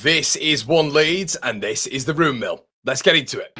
This is One Leeds, and this is the Room Mill. Let's get into it.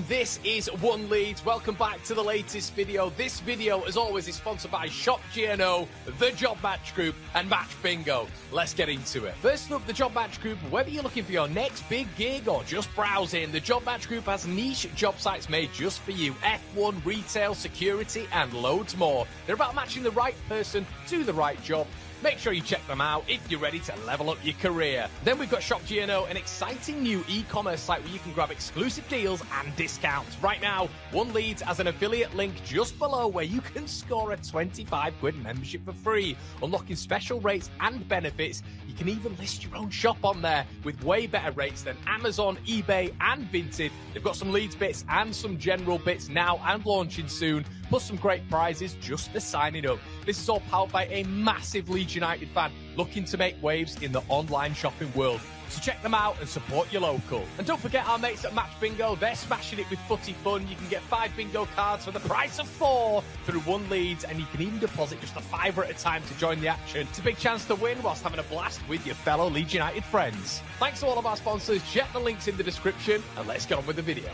This is One Leeds. Welcome back to the latest video. This video, as always, is sponsored by Shop GNO, The Job Match Group, and Match Bingo. Let's get into it. First up, The Job Match Group. Whether you're looking for your next big gig or just browsing, The Job Match Group has niche job sites made just for you. F1, retail, security, and loads more. They're about matching the right person to the right job. Make sure you check them out if you're ready to level up your career. Then we've got Shop GNO, an exciting new e-commerce site where you can grab exclusive deals and discounts. Right now, One Leeds has an affiliate link just below where you can score a 25 quid membership for free, unlocking special rates and benefits. You can even list your own shop on there with way better rates than Amazon, eBay, and Vinted. They've got some Leeds bits and some general bits now and launching soon, plus some great prizes just for signing up. This is all powered by a massive Leeds United fan looking to make waves in the online shopping world. So check them out and support your local. And don't forget our mates at Match Bingo. They're smashing it with footy fun. You can get 5 bingo cards for the price of 4 through One Leeds, and you can even deposit just £5 at a time to join the action. It's a big chance to win whilst having a blast with your fellow Leeds United friends. Thanks to all of our sponsors. Check the links in the description, and let's get on with the video.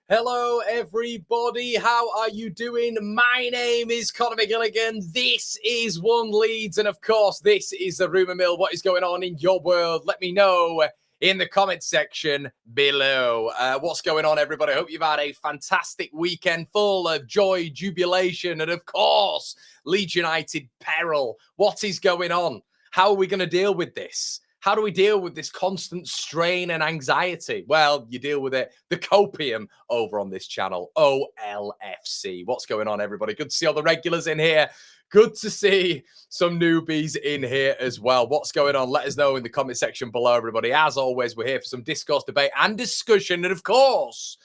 Hello, everybody. How are you doing? My name is Conor McGilligan. This is One Leeds. And of course, this is the Rumour Mill. What is going on in your world? Let me know in the comments section below. What's going on, everybody? I hope you've had a fantastic weekend full of joy, jubilation, and of course, Leeds United peril. What is going on? How are we going to deal with this? How do we deal with this constant strain and anxiety? Well, you deal with it. The copium over on this channel, OLFC. What's going on, everybody? Good to see all the regulars in here. Good to see some newbies in here as well. What's going on? Let us know in the comment section below, everybody. As always, we're here for some discourse, debate, and discussion. And of course,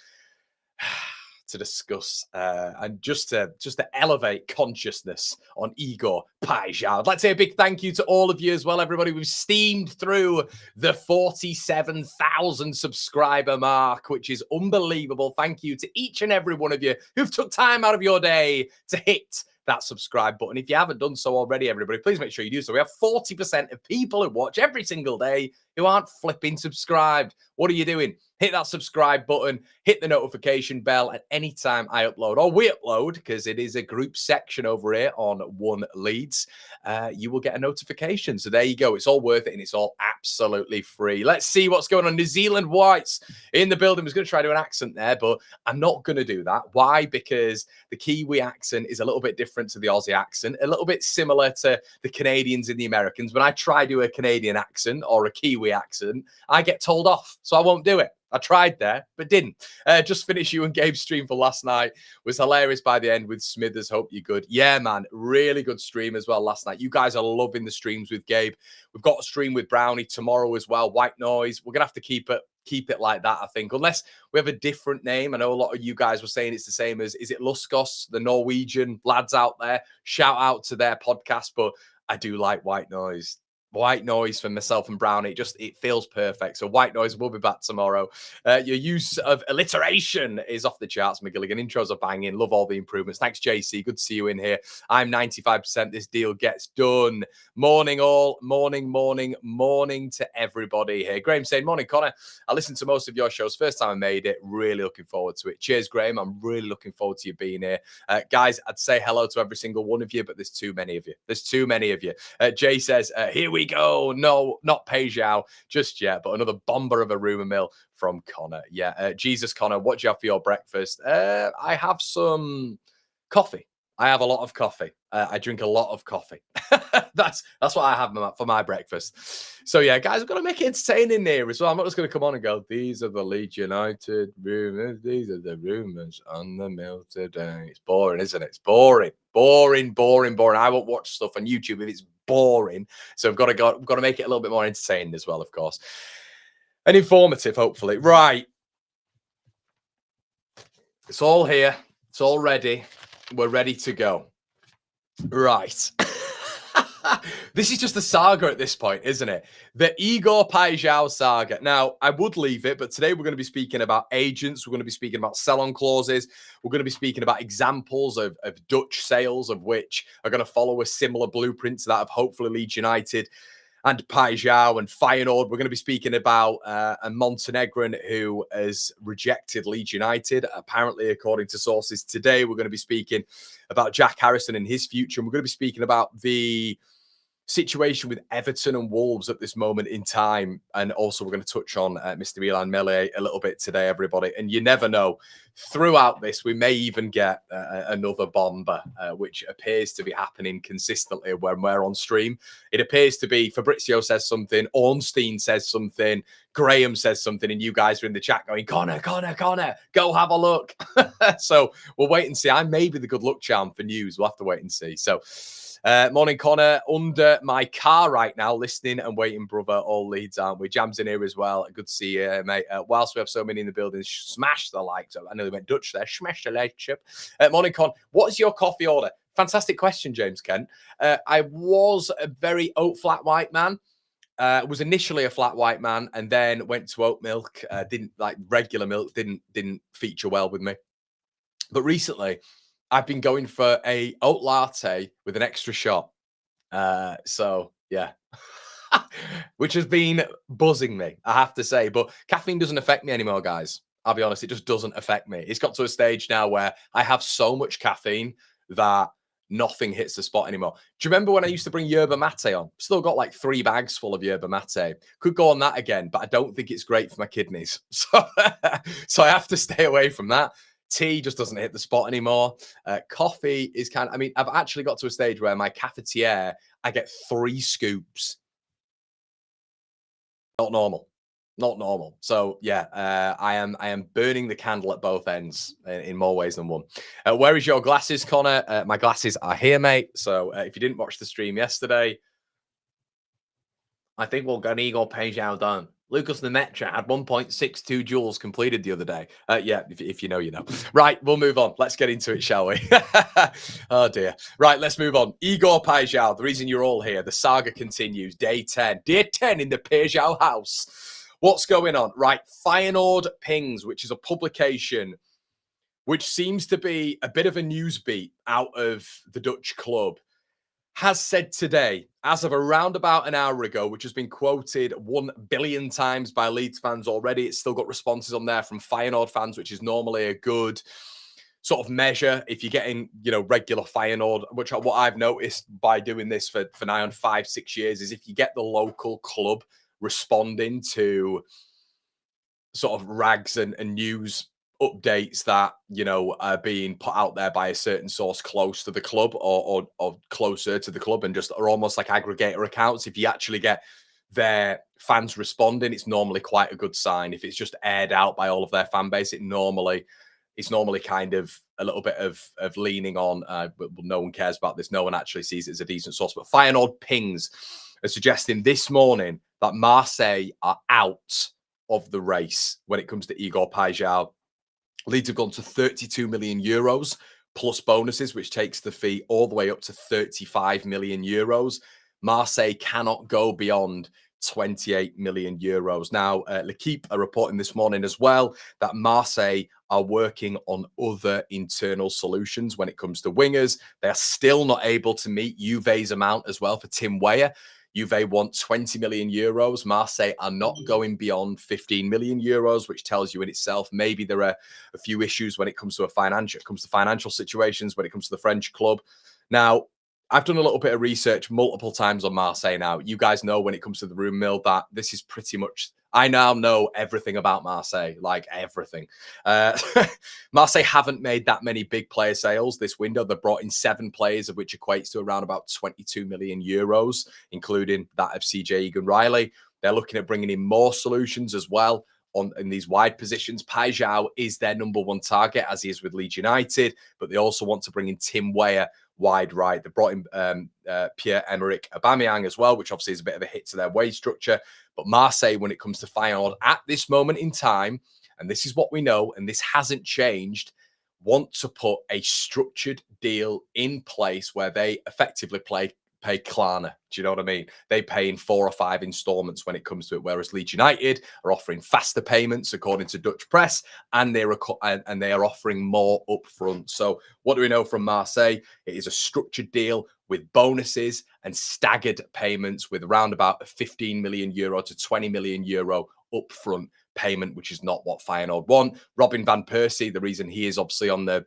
to discuss and just to elevate consciousness on Igor Paixao. I'd like to say a big thank you to all of you as well, everybody. We've steamed through the 47,000 subscriber mark, which is unbelievable. Thank you to each and every one of you who've took time out of your day to hit that subscribe button. If you haven't done so already, everybody, please make sure you do so. We have 40% of people who watch every single day who aren't flipping subscribed. What are you doing? Hit that subscribe button, hit the notification bell at any time I upload, or we upload, because it is a group section over here on One Leeds. You will get a notification. So there you go. It's all worth it, and it's all absolutely free. Let's see what's going on. New Zealand Whites in the building. I was going to try to do an accent there, but I'm not going to do that. Why? Because the Kiwi accent is a little bit different to the Aussie accent, a little bit similar to the Canadians and the Americans. When I try to do a Canadian accent or a Kiwi accent, I get told off, so I won't do it. I tried there, but didn't. Just finished you and Gabe's stream for last night. Was hilarious by the end with Smithers. Hope you're good. Yeah, man. Really good stream as well last night. You guys are loving the streams with Gabe. We've got a stream with Brownie tomorrow as well. White Noise. We're going to have to keep it like that, I think. Unless we have a different name. I know a lot of you guys were saying it's the same as, is it Luskos, the Norwegian lads out there? Shout out to their podcast, but I do like White Noise. White Noise for myself and Brownie. It feels perfect. So White Noise will be back tomorrow. Your use of alliteration is off the charts, McGilligan. Intros are banging. Love all the improvements. Thanks, JC. Good to see you in here. I'm 95%. This deal gets done. Morning all. Morning to everybody here. Graham saying, morning, Connor. I listened to most of your shows. First time I made it. Really looking forward to it. Cheers, Graham. I'm really looking forward to you being here. Guys, I'd say hello to every single one of you, but there's too many of you. There's too many of you. Jay says, here we go. No, not Paixao just yet, but another bomber of a rumour mill from Connor. Yeah, Jesus, Connor, what do you have for your breakfast? I have some coffee. I have a lot of coffee. I drink a lot of coffee. That's what I have for my breakfast. So yeah, guys, I've got to make it entertaining here as well. I'm not just going to come on and go, these are the Leeds United rumours. These are the rumours on the mill today. It's boring, isn't it? It's boring. boring. I won't watch stuff on YouTube if it's boring. So we've got to make it a little bit more entertaining as well, of course, and informative, hopefully. Right, it's all here. It's all ready. We're ready to go. Right. This is just a saga at this point, isn't it? The Igor Paixao saga. Now, I would leave it, but today we're going to be speaking about agents. We're going to be speaking about sell-on clauses. We're going to be speaking about examples of Dutch sales, of which are going to follow a similar blueprint to that of hopefully Leeds United and Paixão and Feyenoord. We're going to be speaking about a Montenegrin who has rejected Leeds United, apparently, according to sources today. We're going to be speaking about Jack Harrison and his future. And we're going to be speaking about the situation with Everton and Wolves at this moment in time. And also we're going to touch on Mr. Illan Meslier a little bit today, everybody. And you never know, throughout this, we may even get another bomber, which appears to be happening consistently when we're on stream. It appears to be Fabrizio says something, Ornstein says something, Graham says something, and you guys are in the chat going, Connor, go have a look. So we'll wait and see. I may be the good luck charm for news. We'll have to wait and see. So morning, Connor. Under my car right now, listening and waiting, brother. All Leeds, aren't we? Jam's in here as well. Good to see you, mate. Whilst we have so many in the building, smash the likes. I nearly went Dutch there. Smash the like chip. Morning, Con. What is your coffee order? Fantastic question, James Kent. I was a very oat flat white man. Was initially a flat white man and then went to oat milk. Didn't like regular milk. Didn't feature well with me. But recently, I've been going for a oat latte with an extra shot. So yeah, which has been buzzing me, I have to say. But caffeine doesn't affect me anymore, guys. I'll be honest, it just doesn't affect me. It's got to a stage now where I have so much caffeine that nothing hits the spot anymore. Do you remember when I used to bring yerba mate on? Still got like 3 bags full of yerba mate. Could go on that again, but I don't think it's great for my kidneys. So I have to stay away from that. Tea just doesn't hit the spot anymore. Coffee is kind of, I mean, I've actually got to a stage where my cafetiere, I get 3 scoops. Not normal. So yeah, I am burning the candle at both ends in more ways than one. Where is your glasses, Connor? My glasses are here, mate. So if you didn't watch the stream yesterday, I think we'll get Igor Paixão done. Lucas Nemetra had 1.62 joules completed the other day. Yeah, if you know, you know. Right, we'll move on. Let's get into it, shall we? Oh, dear. Right, let's move on. Igor Paixão, the reason you're all here. The saga continues. Day 10. Day 10 in the Paixão house. What's going on? Right, Feyenoord Pings, which is a publication which seems to be a bit of a news beat out of the Dutch club, has said today, as of around about an hour ago, which has been quoted 1 billion times by Leeds fans already. It's still got responses on there from Feyenoord fans, which is normally a good sort of measure if you're getting, you know, regular Feyenoord, which what I've noticed by doing this for now on 5-6 years is if you get the local club responding to sort of rags and news updates that, you know, are being put out there by a certain source close to the club or closer to the club and just are almost like aggregator accounts. If you actually get their fans responding, it's normally quite a good sign. If it's just aired out by all of their fan base, it's normally kind of a little bit of leaning on, but no one cares about this. No one actually sees it as a decent source. But Feyenoord Pings are suggesting this morning that Marseille are out of the race when it comes to Igor Paixão. Leeds have gone to 32 million euros plus bonuses, which takes the fee all the way up to 35 million euros. Marseille cannot go beyond 28 million euros. Now, L'Equipe are reporting this morning as well that Marseille are working on other internal solutions when it comes to wingers. They are still not able to meet Juve's amount as well for Tim Weah. Juve want 20 million euros. Marseille are not going beyond 15 million euros, which tells you in itself maybe there are a few issues when it comes to financial situations when it comes to the French club. Now, I've done a little bit of research multiple times on Marseille now. You guys know when it comes to the room mill that this is pretty much, I now know everything about Marseille, like everything. Marseille haven't made that many big player sales this window. They've brought in 7 players, of which equates to around about 22 million euros, including that of CJ Egan-Riley. They're looking at bringing in more solutions as well in these wide positions. Paixão is their number 1 target, as he is with Leeds United, but they also want to bring in Tim Weah wide right. They brought in Pierre-Emerick Aubameyang as well, which obviously is a bit of a hit to their wage structure. But Marseille, when it comes to Feyenoord at this moment in time, and this is what we know, and this hasn't changed, want to put a structured deal in place where they effectively pay Klarna. Do you know what I mean? They pay in 4 or 5 installments when it comes to it, whereas Leeds United are offering faster payments according to Dutch press, and they are offering more upfront. So what do we know from Marseille? It is a structured deal with bonuses and staggered payments, with around about a 15 million euro to 20 million euro upfront payment, which is not what Feyenoord want. Robin van Persie, the reason he is obviously on the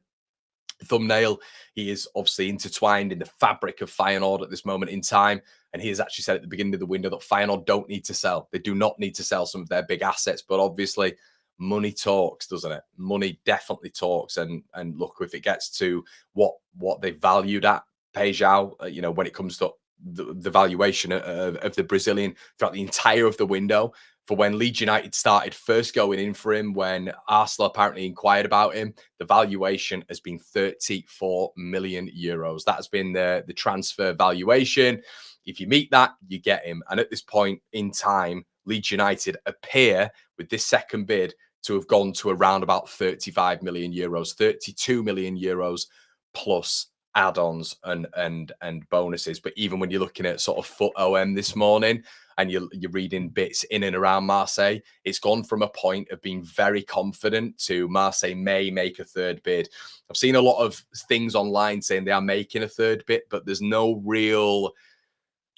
thumbnail, he is obviously intertwined in the fabric of Feyenoord at this moment in time, and he has actually said at the beginning of the window that Feyenoord don't need to sell. They do not need to sell some of their big assets, but obviously money talks, doesn't it? Money definitely talks, and look, if it gets to what they valued at Paixão, when it comes to the valuation of the Brazilian throughout the entire of the window, for when Leeds United started first going in for him, when Arsenal apparently inquired about him, the valuation has been 34 million euros. That has been the transfer valuation. If you meet that, you get him. And at this point in time, Leeds United appear, with this second bid, to have gone to around about 35 million euros, 32 million euros plus add-ons and bonuses. But even when you're looking at sort of FUT OM this morning, and you're reading bits in and around Marseille, it's gone from a point of being very confident to Marseille may make a third bid. I've seen a lot of things online saying they are making a third bid, but there's no real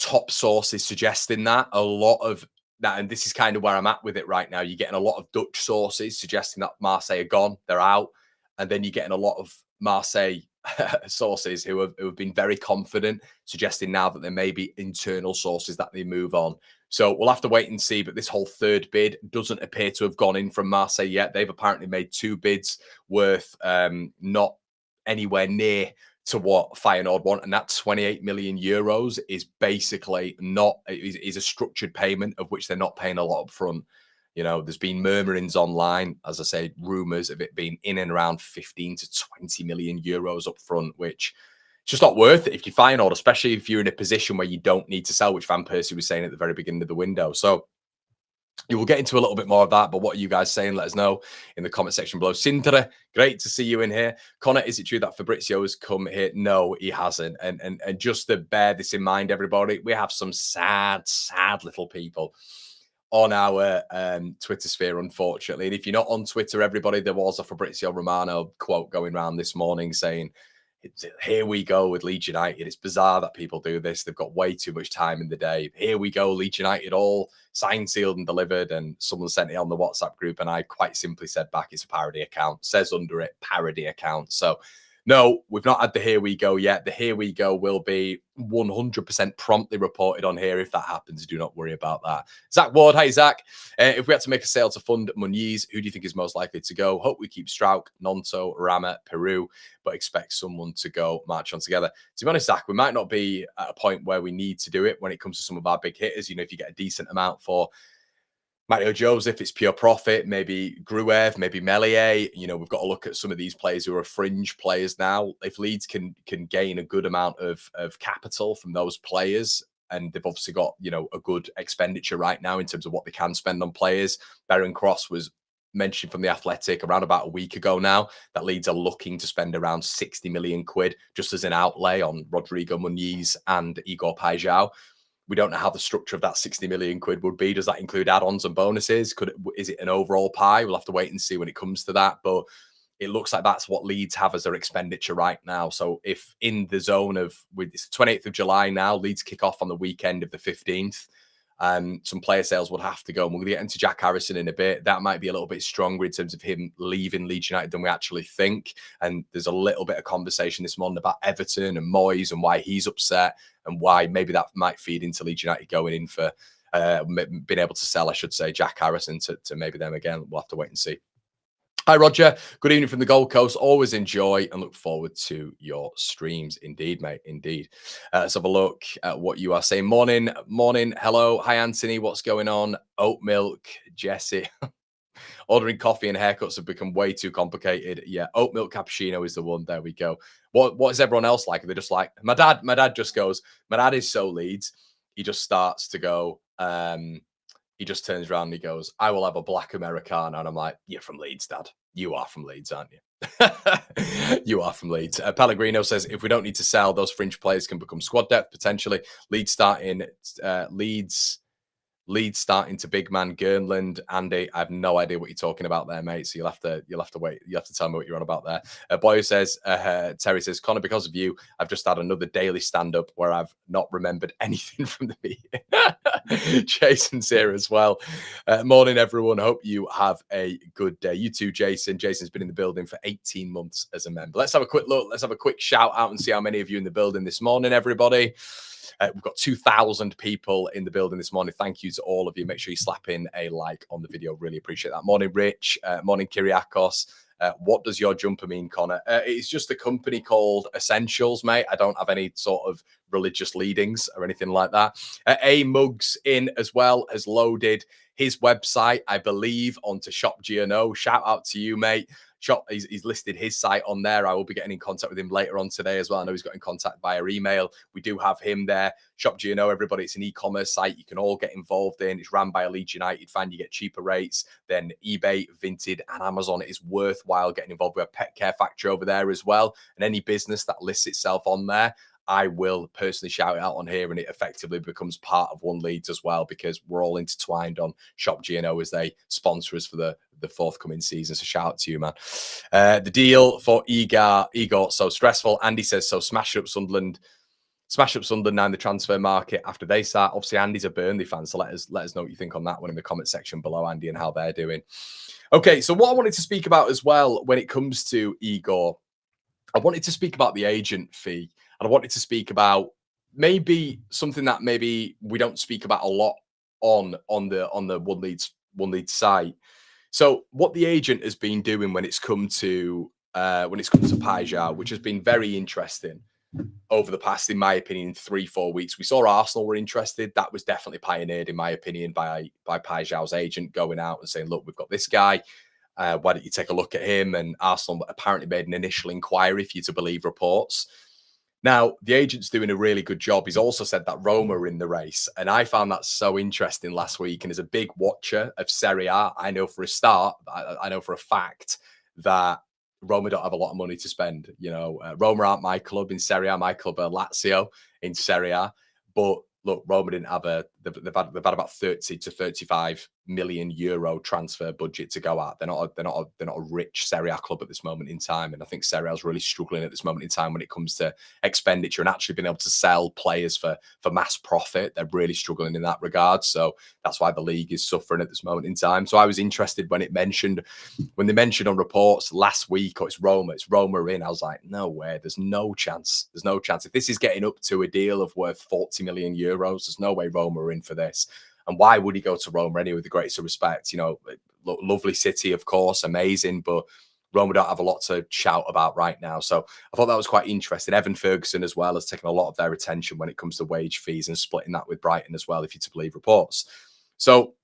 top sources suggesting that. A lot of that, and this is kind of where I'm at with it right now, you're getting a lot of Dutch sources suggesting that Marseille are gone, they're out, and then you're getting a lot of Marseille sources who have been very confident, suggesting now that there may be internal sources that they move on. So we'll have to wait and see. But this whole third bid doesn't appear to have gone in from Marseille yet. They've apparently made 2 bids worth not anywhere near to what Feyenoord want, and that 28 million euros is basically is a structured payment of which they're not paying a lot up front. There's been murmurings online, as I say, rumours of it being in and around 15 to 20 million euros up front, which it's just not worth it if you Feyenoord, especially if you're in a position where you don't need to sell, which Van Persie was saying at the very beginning of the window. So you will get into a little bit more of that, but what are you guys saying? Let us know in the comment section below. Sintra, great to see you in here. Connor, is it true that Fabrizio has come here? No, he hasn't. And just to bear this in mind, everybody, we have some sad little people on our Twitter sphere, unfortunately. And if you're not on Twitter, everybody, there was a Fabrizio Romano quote going around this morning saying, here we go with Leeds United. It's bizarre that people do this. They've got way too much time in the day. Here we go, Leeds United, all signed, sealed, and delivered. And someone sent it on the WhatsApp group, and I quite simply said back, it's a parody account. Says under it, parody account. So no, we've not had the here we go yet. The here we go will be 100% promptly reported on here. If that happens, do not worry about that. Zach Ward, hi Zach. If we had to make a sale to fund Muniz, who do you think is most likely to go? Hope we keep Strauch, Nonto, Rama, Peru, but expect someone to go march on together. To be honest, Zach, we might not be at a point where we need to do it when it comes to some of our big hitters. If you get a decent amount for Mario Joseph, it's pure profit. Maybe Gruev, maybe Meslier. We've got to look at some of these players who are fringe players now. If Leeds can gain a good amount of capital from those players, and they've obviously got, a good expenditure right now in terms of what they can spend on players. Baron Cross was mentioned from The Athletic around about a week ago now that Leeds are looking to spend around 60 million quid just as an outlay on Rodrigo Muniz and Igor Paixao. We don't know how the structure of that 60 million quid would be. Does that include add-ons and bonuses? Is it an overall pie? We'll have to wait and see when it comes to that. But it looks like that's what Leeds have as their expenditure right now. So if in the zone of, it's the 28th of July now, Leeds kick off on the weekend of the 15th. Some player sales would have to go. And we're going to get into Jack Harrison in a bit. That might be a little bit stronger in terms of him leaving Leeds United than we actually think. And there's a little bit of conversation this morning about Everton and Moyes and why he's upset and why maybe that might feed into Leeds United going in for being able to sell, I should say, Jack Harrison to maybe them again. We'll have to wait and see. Hi, Roger. Good evening from the Gold Coast. Always enjoy and look forward to your streams. Indeed, mate. Indeed. Let's have a look at what you are saying. Morning. Hello. Hi, Anthony. What's going on? Oat milk. Jesse. Ordering coffee and haircuts have become way too complicated. Yeah, oat milk cappuccino is the one. There we go. What is everyone else like? Are they just like my dad? My dad just goes. My dad is so Leeds. He just starts to go. He just turns around and he goes, "I will have a black Americano," and I'm like, "You're from Leeds, Dad. You are from Leeds, aren't you?" You are from Leeds. Pellegrino says, if we don't need to sell, those fringe players can become squad depth potentially. Leeds starting to big man Gernland. Andy, I have no idea what you're talking about there, mate. So you'll have to wait. You have to tell me what you're on about there. Boyo says, Terry says, Connor, because of you, I've just had another daily stand-up where I've not remembered anything from the meeting. Jason's here as well. Morning, everyone. Hope you have a good day. You too, Jason. Jason's been in the building for 18 months as a member. Let's have a quick look. Let's have a quick shout out and see how many of you in the building this morning, everybody. We've got 2,000 people in the building this morning. Thank you to all of you. Make sure you slap in a like on the video. Really appreciate that. Morning, Rich. Morning, Kyriakos. What does your jumper mean, Connor? It's just a company called Essentials, mate. I don't have any sort of religious leadings or anything like that. A Mugs in as well has loaded his website, I believe, onto Shop GNO. Shout out to you, mate. He's listed his site on there. I will be getting in contact with him later on today as well. I know he's got in contact via email. We do have him there. Shop GNO, everybody. It's an e-commerce site you can all get involved in. It's ran by a Leeds United fan. You get cheaper rates than eBay, Vinted, and Amazon. It is worthwhile getting involved with a pet care factory over there as well. And any business that lists itself on there, I will personally shout it out on here, and it effectively becomes part of One Leeds as well, because we're all intertwined on Shop GNO as they sponsor us for the forthcoming season. So shout out to you, man. The deal for Igor, so stressful. Andy says, so smash up Sunderland now in the transfer market after they start. Obviously, Andy's a Burnley fan, so let us know what you think on that one in the comment section below, Andy, and how they're doing. Okay, so what I wanted to speak about as well when it comes to Igor, I wanted to speak about the agent fee. And I wanted to speak about maybe something that maybe we don't speak about a lot on the One Leeds site. So what the agent has been doing when it's come to Paixao, which has been very interesting over the past, in my opinion, 3-4 weeks. We saw Arsenal were interested. That was definitely pioneered, in my opinion, by Paixao's agent going out and saying, look, we've got this guy. Why don't you take a look at him? And Arsenal apparently made an initial inquiry, for you to believe reports. Now, the agent's doing a really good job. He's also said that Roma are in the race. And I found that so interesting last week. And as a big watcher of Serie A, I know for a start, I know for a fact that Roma don't have a lot of money to spend. You know, Roma aren't my club in Serie A. My club are Lazio in Serie A. But look, Roma didn't have they've had about 30 to 35 million euro transfer budget to go at. They're not a rich Serie A club at this moment in time. And I think Serie A is really struggling at this moment in time when it comes to expenditure and actually being able to sell players for mass profit. They're really struggling in that regard. So that's why the league is suffering at this moment in time. So I was interested when they mentioned on reports last week, it's Roma in. I was like, no way, there's no chance. There's no chance. If this is getting up to a deal of worth 40 million euros, there's no way Roma are in for this. And why would he go to Roma anyway, with the greatest of respect? You know, lovely city, of course, amazing, but Roma don't have a lot to shout about right now. So I thought that was quite interesting. Evan Ferguson as well has taken a lot of their attention when it comes to wage fees and splitting that with Brighton as well, if you're to believe reports. So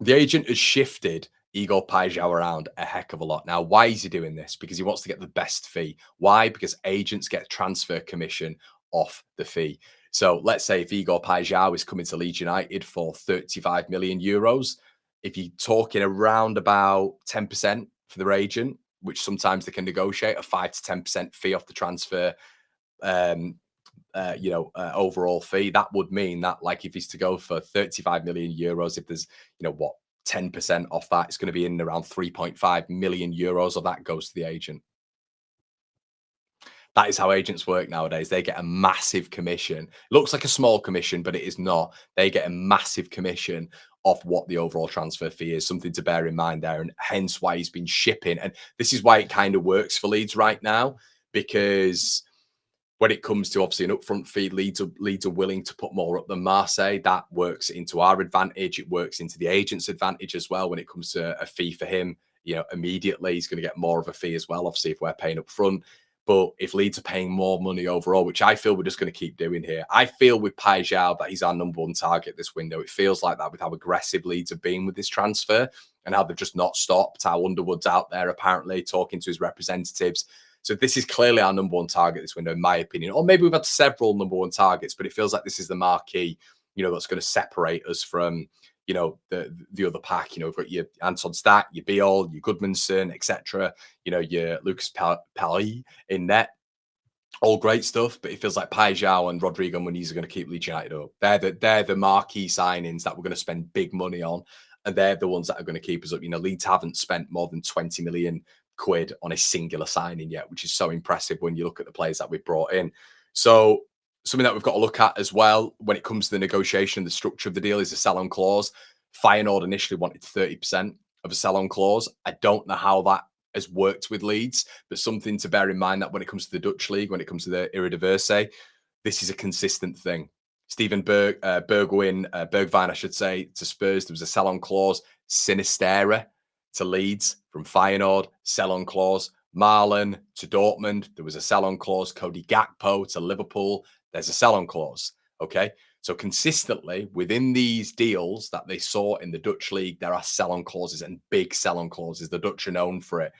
the agent has shifted Igor Paixao around a heck of a lot. Now, why is he doing this? Because he wants to get the best fee. Why? Because agents get transfer commission off the fee. So let's say if Igor Paixao is coming to Leeds United for 35 million euros, if you're talking around about 10% for their agent, which sometimes they can negotiate a 5 to 10% fee off the transfer, overall fee, that would mean that, like, if he's to go for 35 million euros, if there's, 10% off that, it's going to be in around 3.5 million euros of that goes to the agent. That is how agents work nowadays. They get a massive commission. It looks like a small commission, but it is not. They get a massive commission off what the overall transfer fee is. Something to bear in mind there, and hence why he's been shipping. And this is why it kind of works for Leeds right now, because when it comes to obviously an upfront fee, Leeds are willing to put more up than Marseille. That works into our advantage. It works into the agent's advantage as well when it comes to a fee for him. Immediately he's going to get more of a fee as well, obviously, if we're paying up front. But if Leeds are paying more money overall, which I feel we're just going to keep doing here, I feel with Paixão that he's our number one target this window. It feels like that with how aggressive Leeds have been with this transfer and how they've just not stopped. How Underwood's out there apparently talking to his representatives. So this is clearly our number one target this window, in my opinion. Or maybe we've had several number one targets, but it feels like this is the marquee, that's going to separate us from, the other pack. We've got your Anton Stack, your Biol, your Goodmanson, etc. Your Lucas Pally in net. All great stuff, but it feels like Paixão and Rodrigo Muniz are going to keep Leeds United up. They're the marquee signings that we're going to spend big money on, and they're the ones that are going to keep us up. Leeds haven't spent more than 20 million quid on a singular signing yet, which is so impressive when you look at the players that we've brought in. So something that we've got to look at as well when it comes to the negotiation, the structure of the deal is a sell-on clause. Feyenoord initially wanted 30% of a sell-on clause. I don't know how that has worked with Leeds, but something to bear in mind that when it comes to the Dutch league, when it comes to the Eredivisie, this is a consistent thing. Steven Bergwijn, I should say, to Spurs, there was a sell-on clause. Sinisterra to Leeds from Feyenoord, sell-on clause. Marlon to Dortmund, there was a sell-on clause. Cody Gakpo to Liverpool, there's a sell-on clause. Okay, so consistently within these deals that they saw in the Dutch league, there are sell-on clauses and big sell-on clauses. The Dutch are known for it.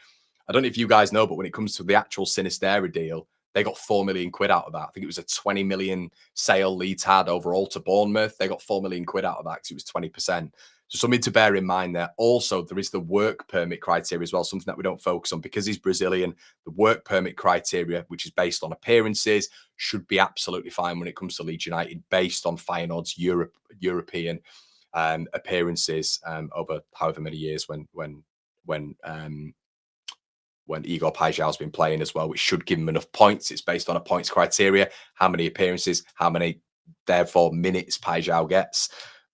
I don't know if you guys know, but when it comes to the actual Sinisterra deal, they got 4 million quid out of that. I think it was a 20 million sale Leeds had overall to Bournemouth. They got 4 million quid out of that because it was 20%. So something to bear in mind there. Also, there is the work permit criteria as well, something that we don't focus on because he's Brazilian. The work permit criteria, which is based on appearances, should be absolutely fine when it comes to Leeds United, based on Feyenoord's European appearances over however many years when Igor Paixão has been playing as well, which should give him enough points. It's based on a points criteria, how many appearances, how many, therefore, minutes Paixão gets,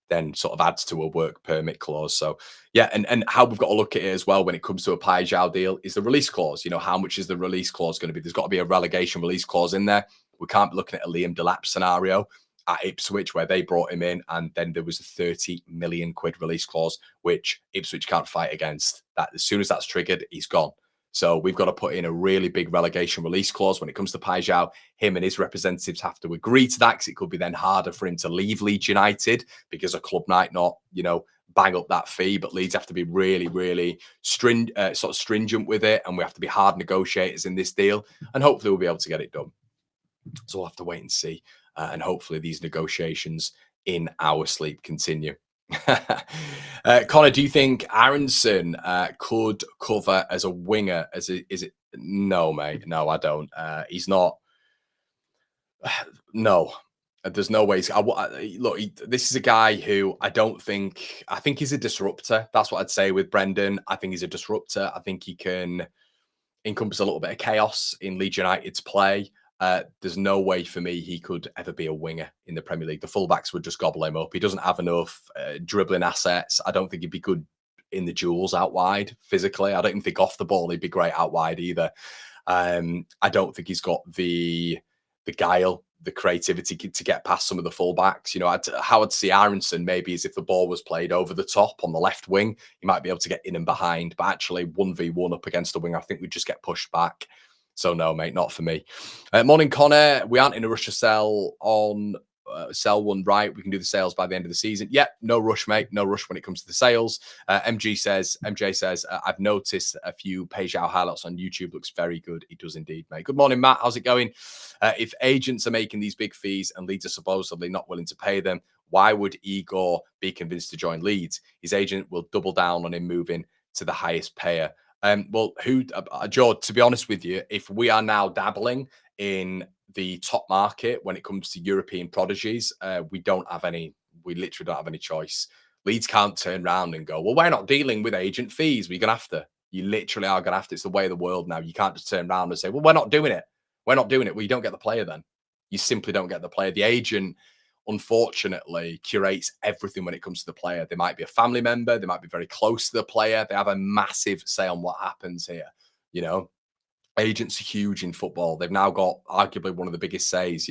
then sort of adds to a work permit clause. So, yeah, and how we've got to look at it as well when it comes to a Paixão deal is the release clause. How much is the release clause going to be? There's got to be a relegation release clause in there. We can't be looking at a Liam Delap scenario at Ipswich where they brought him in and then there was a 30 million quid release clause, which Ipswich can't fight against. That as soon as that's triggered, he's gone. So we've got to put in a really big relegation release clause when it comes to Paixão. Him and his representatives have to agree to that because it could be then harder for him to leave Leeds United because a club might not, bang up that fee. But Leeds have to be really, really stringent with it. And we have to be hard negotiators in this deal. And hopefully we'll be able to get it done. So we'll have to wait and see. And hopefully these negotiations in our sleep continue. Connor, do you think Aronson could cover as a winger? Is it? No, mate. No, I don't. He's not. No, there's no way. Look, this is a guy who I think he's a disruptor. That's what I'd say with Brendan. I think he's a disruptor. I think he can encompass a little bit of chaos in Leeds United's play. There's no way for me he could ever be a winger in the Premier League. The fullbacks would just gobble him up. He doesn't have enough dribbling assets. I don't think he'd be good in the duels out wide physically. I don't even think off the ball he'd be great out wide either. I don't think he's got the guile, the creativity to get past some of the fullbacks. How I'd see Aronson maybe is if the ball was played over the top on the left wing, he might be able to get in and behind. But actually 1v1 up against the wing, I think we'd just get pushed back. So no, mate, not for me. Morning, Connor. We aren't in a rush to sell one, right? We can do the sales by the end of the season. Yeah, no rush, mate. No rush when it comes to the sales. MJ says, I've noticed a few Paixão highlights on YouTube. Looks very good. He does indeed, mate. Good morning, Matt. How's it going? If agents are making these big fees and Leeds are supposedly not willing to pay them, why would Igor be convinced to join Leeds? His agent will double down on him moving to the highest payer. George, to be honest with you, if we are now dabbling in the top market when it comes to European prodigies, we literally don't have any choice. Leeds can't turn around and go, well, we're not dealing with agent fees. We're going to have to. You literally are going to have to. It's the way of the world now. You can't just turn around and say, well, we're not doing it. We're not doing it. Well, you don't get the player then. You simply don't get the player. The agent, unfortunately, curates everything when it comes to the player. They might be a family member. They might be very close to the player. They have a massive say on what happens here. Agents are huge in football. They've now got arguably one of the biggest says,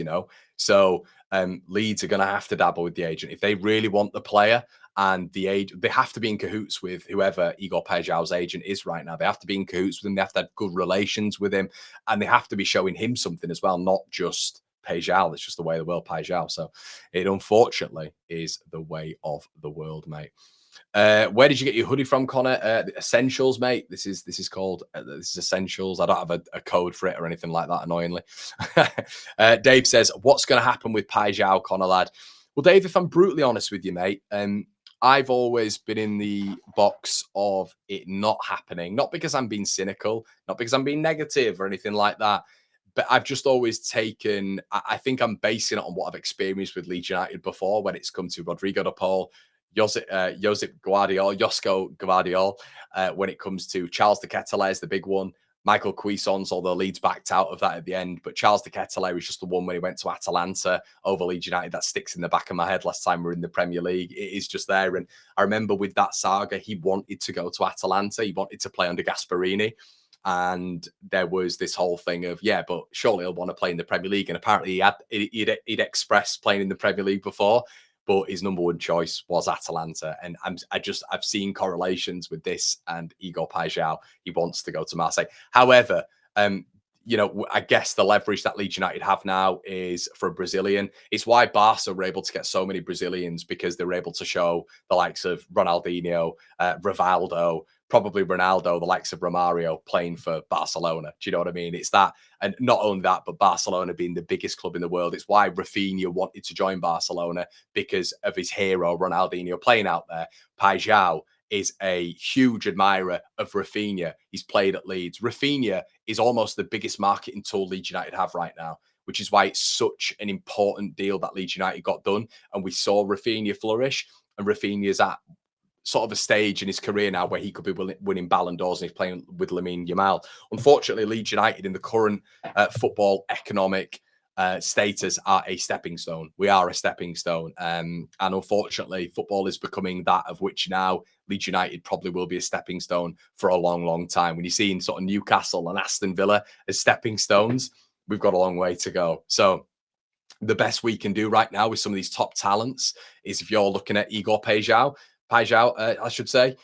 So Leeds are going to have to dabble with the agent. If they really want the player, And they have to be in cahoots with whoever Igor Paixao's agent is right now. They have to be in cahoots with him. They have to have good relations with him, and they have to be showing him something as well, not just Paixao. It's just the way of the world, Paixao. So it unfortunately is the way of the world, mate. Where did you get your hoodie from, Connor? Essentials, mate. This is called this is Essentials. I don't have a code for it or anything like that, annoyingly. Dave says, what's going to happen with Paixao, Connor, lad? Well, Dave, if I'm brutally honest with you, mate, I've always been in the box of it not happening, not because I'm being cynical, not because I'm being negative or anything like that, but I've just always taken, I think I'm basing it on what I've experienced with Leeds United before when it's come to Rodrigo de Paul, Josip Guardiola, Josko Guardiola, when it comes to Charles de Ketelaere is the big one. Michael Cuisance, although Leeds backed out of that at the end, but Charles de Ketelaere was just the one when he went to Atalanta over Leeds United that sticks in the back of my head last time we were in the Premier League. It is just there. And I remember with that saga, he wanted to go to Atalanta. He wanted to play under Gasperini. And there was this whole thing of, yeah, but surely he'll want to play in the Premier League. And apparently he'd expressed playing in the Premier League before, but his number one choice was Atalanta. And I've seen correlations with this and Igor Paixão. He wants to go to Marseille. However, you know, I guess the leverage that Leeds United have now is for a Brazilian. It's why Barca were able to get so many Brazilians, because they were able to show the likes of Ronaldinho, Rivaldo, probably Ronaldo, the likes of Romario playing for Barcelona. Do you know what I mean? It's that. And not only that, but Barcelona being the biggest club in the world. It's why Rafinha wanted to join Barcelona, because of his hero, Ronaldinho, playing out there. Paixão is a huge admirer of Rafinha. He's played at Leeds. Rafinha is almost the biggest marketing tool Leeds United have right now, which is why it's such an important deal that Leeds United got done. And we saw Rafinha flourish, and Rafinha's at sort of a stage in his career now where he could be winning Ballon d'Ors, and he's playing with Lamine Yamal. Unfortunately, Leeds United in the current football economic status are a stepping stone. We are a stepping stone. And unfortunately, football is becoming that of which now Leeds United probably will be a stepping stone for a long, long time. When you're seeing sort of Newcastle and Aston Villa as stepping stones, we've got a long way to go. So the best we can do right now with some of these top talents is, if you're looking at Igor Paixão, I should say,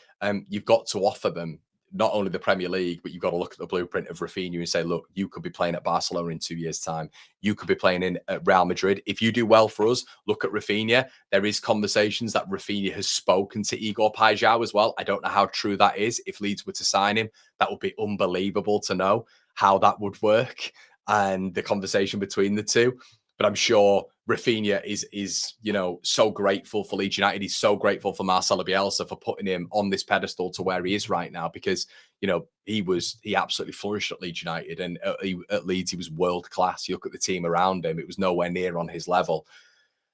you've got to offer them not only the Premier League, but you've got to look at the blueprint of Rafinha and say, look, you could be playing at Barcelona in 2 years' time. You could be playing at Real Madrid. If you do well for us, look at Rafinha. There is conversations that Rafinha has spoken to Igor Paixão as well. I don't know how true that is. If Leeds were to sign him, that would be unbelievable to know how that would work and the conversation between the two. But I'm sure Rafinha is you know, so grateful for Leeds United. He's so grateful for Marcelo Bielsa for putting him on this pedestal to where he is right now, because, you know, he absolutely flourished at Leeds United, and at Leeds he was world class. You look at the team around him; it was nowhere near on his level.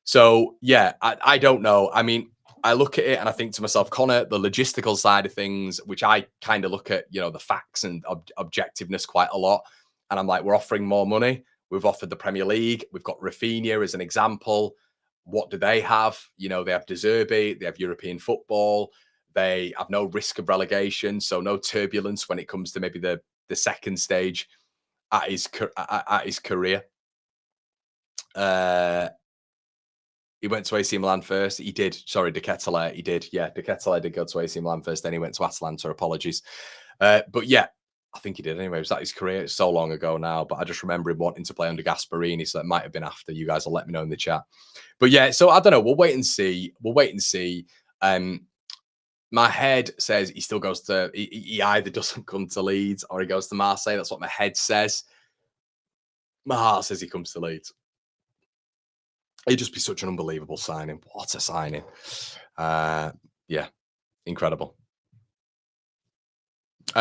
So yeah, I don't know. I mean, I look at it and I think to myself, Connor, the logistical side of things, which I kind of look at, you know, the facts and objectiveness quite a lot, and I'm like, we're offering more money. We've offered the Premier League. We've got Rafinha as an example. What do they have? You know, they have De Zerbi. They have European football. They have no risk of relegation, so no turbulence when it comes to maybe the second stage at his career. He went to AC Milan first. He did. Sorry, De Ketelaere. He did. Yeah, De Ketelaere did go to AC Milan first. Then he went to Atalanta. Apologies. But yeah, I think he did anyway. It was that his career? It's so long ago now, but I just remember him wanting to play under Gasperini, so it might have been after. You guys will let me know in the chat. But yeah, so I don't know. We'll wait and see. We'll wait and see. My head says he still goes to, he either doesn't come to Leeds or he goes to Marseille. That's what my head says. My heart says he comes to Leeds. It'd just be such an unbelievable signing. What a signing. Yeah, incredible.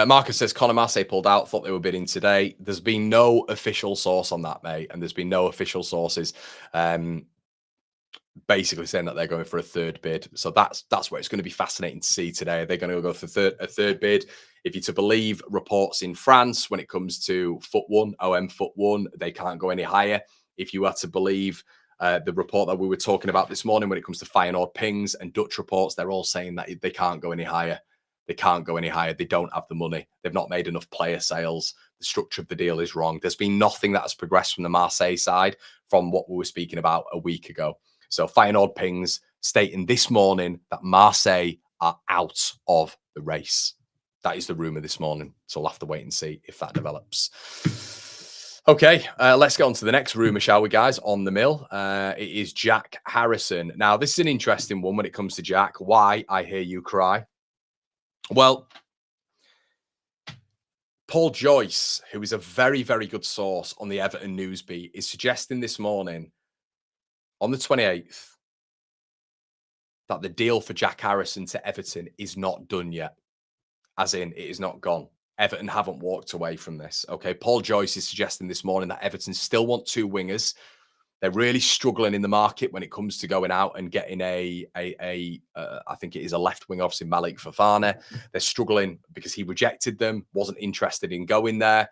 Marcus says, Conor Marseille pulled out, thought they were bidding today. There's been no official source on that, mate. And there's been no official sources basically saying that they're going for a third bid. So that's where it's going to be fascinating to see today. Are they going to go for a third bid? If you're to believe reports in France, when it comes to Foot One, OM Foot One, they can't go any higher. If you are to believe the report that we were talking about this morning, when it comes to Feyenoord pings and Dutch reports, they're all saying that they can't go any higher. They can't go any higher. They don't have the money. They've not made enough player sales. The structure of the deal is wrong. There's been nothing that has progressed from the Marseille side from what we were speaking about a week ago. So Feyenoord pings stating this morning that Marseille are out of the race. That is the rumour this morning. So we'll have to wait and see if that develops. Okay, let's get on to the next rumour, shall we, guys, on the mill. It is Jack Harrison. Now, this is an interesting one when it comes to Jack. Why, I hear you cry. Well, Paul Joyce, who is a very, very good source on the Everton newsbeat, is suggesting this morning on the 28th that the deal for Jack Harrison to Everton is not done yet. As in, it is not gone. Everton haven't walked away from this. Okay, Paul Joyce is suggesting this morning that Everton still want two wingers. They're really struggling in the market when it comes to going out and getting I think it is a left wing, obviously Malik Fofana. They're struggling because he rejected them, wasn't interested in going there.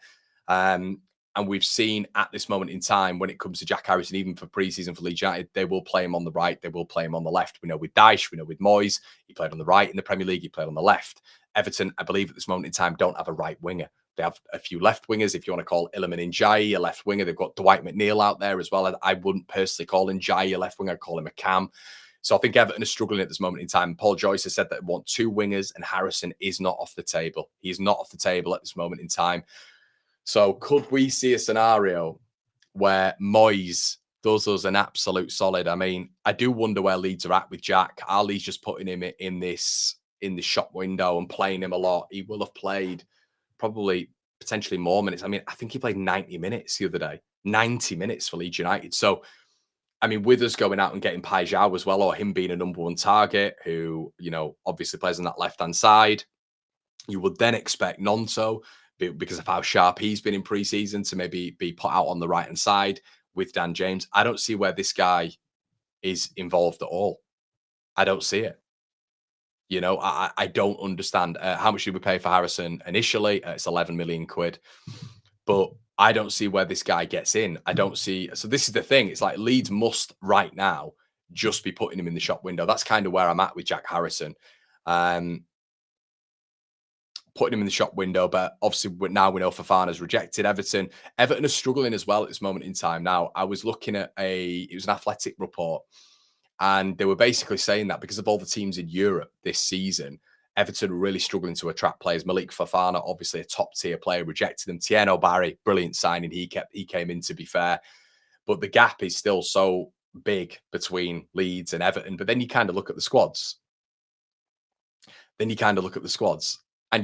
And we've seen at this moment in time, when it comes to Jack Harrison, even for pre-season for Leeds United, they will play him on the right. They will play him on the left. We know with Dyche, we know with Moyes, he played on the right in the Premier League. He played on the left. Everton, I believe at this moment in time, don't have a right winger. They have a few left wingers. If you want to call Illan Meslier a left winger, they've got Dwight McNeil out there as well. I wouldn't personally call Ndiaye a left winger. I'd call him a cam. So I think Everton is struggling at this moment in time. Paul Joyce has said that they want two wingers, and Harrison is not off the table. He is not off the table at this moment in time. So could we see a scenario where Moyes does us an absolute solid? I mean, I do wonder where Leeds are at with Jack. Are Leeds just putting him in the shop window and playing him a lot? He will have played probably potentially more minutes. I mean, I think he played 90 minutes the other day, 90 minutes for Leeds United. So, I mean, with us going out and getting Paixao as well, or him being a number one target who, you know, obviously plays on that left-hand side, you would then expect Nonto, because of how sharp he's been in pre-season, to maybe be put out on the right-hand side with Dan James. I don't see where this guy is involved at all. I don't see it. You know, I don't understand. How much did we pay for Harrison initially? It's 11 million quid. But I don't see where this guy gets in. I don't see. So this is the thing. It's like Leeds must right now just be putting him in the shop window. That's kind of where I'm at with Jack Harrison. Putting him in the shop window. But obviously now we know Fofana's rejected Everton. Everton are struggling as well at this moment in time. Now, I was looking at it was an Athletic report. And they were basically saying that because of all the teams in Europe this season, Everton are really struggling to attract players. Malik Fofana, obviously a top-tier player, rejected them. Tieno Barry, brilliant signing. He came in, to be fair. But the gap is still so big between Leeds and Everton. But then you kind of look at the squads. And you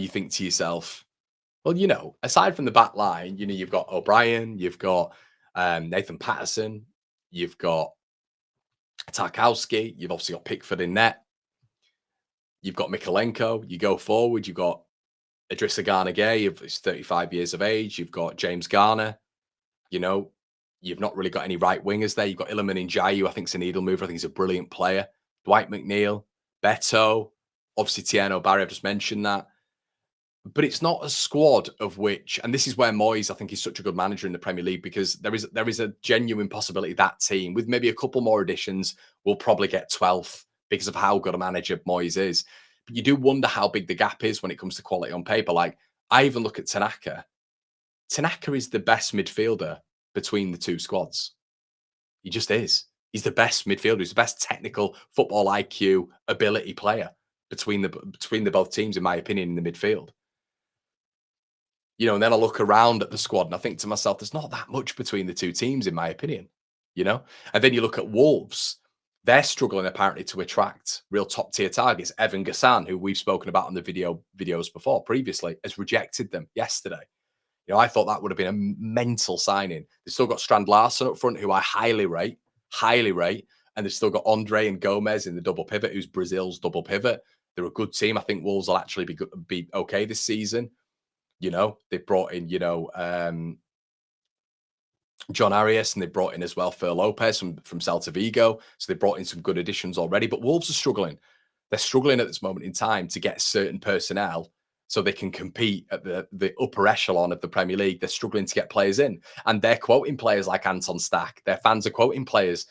think to yourself, well, you know, aside from the back line, you know, you've got O'Brien, you've got Nathan Patterson, you've got Tarkowski, you've obviously got Pickford in net, you've got Mikolenko, you go forward, you've got Idrissa Gana-Gueye, who's 35 years of age, you've got James Garner, you know, you've not really got any right wingers there. You've got Illan Meslier, who I think is a needle mover. I think he's a brilliant player. Dwight McNeil, Beto, obviously Tieno Barry, I've just mentioned that. But it's not a squad of which, and this is where Moyes, I think, is such a good manager in the Premier League, because there is a genuine possibility that team, with maybe a couple more additions, will probably get 12th because of how good a manager Moyes is. But you do wonder how big the gap is when it comes to quality on paper. Like, I even look at Tanaka. Tanaka is the best midfielder between the two squads. He just is. He's the best midfielder. He's the best technical football IQ ability player between the both teams, in my opinion, in the midfield. You know, and then I look around at the squad and I think to myself, there's not that much between the two teams, in my opinion, you know? And then you look at Wolves, they're struggling apparently to attract real top tier targets. Evan Gassan, who we've spoken about on the videos before previously, has rejected them yesterday. You know, I thought that would have been a mental signing. They've still got Strand Larsen up front, who I highly rate. And they've still got Andre and Gomez in the double pivot, who's Brazil's double pivot. They're a good team. I think Wolves will actually be okay this season. You know, they brought in, you know, John Arias, and they brought in as well Fer Lopez from Celta Vigo. So they brought in some good additions already. But Wolves are struggling. They're struggling at this moment in time to get certain personnel so they can compete at the upper echelon of the Premier League. They're struggling to get players in. And they're quoting players like Anton Stack. Their fans are quoting players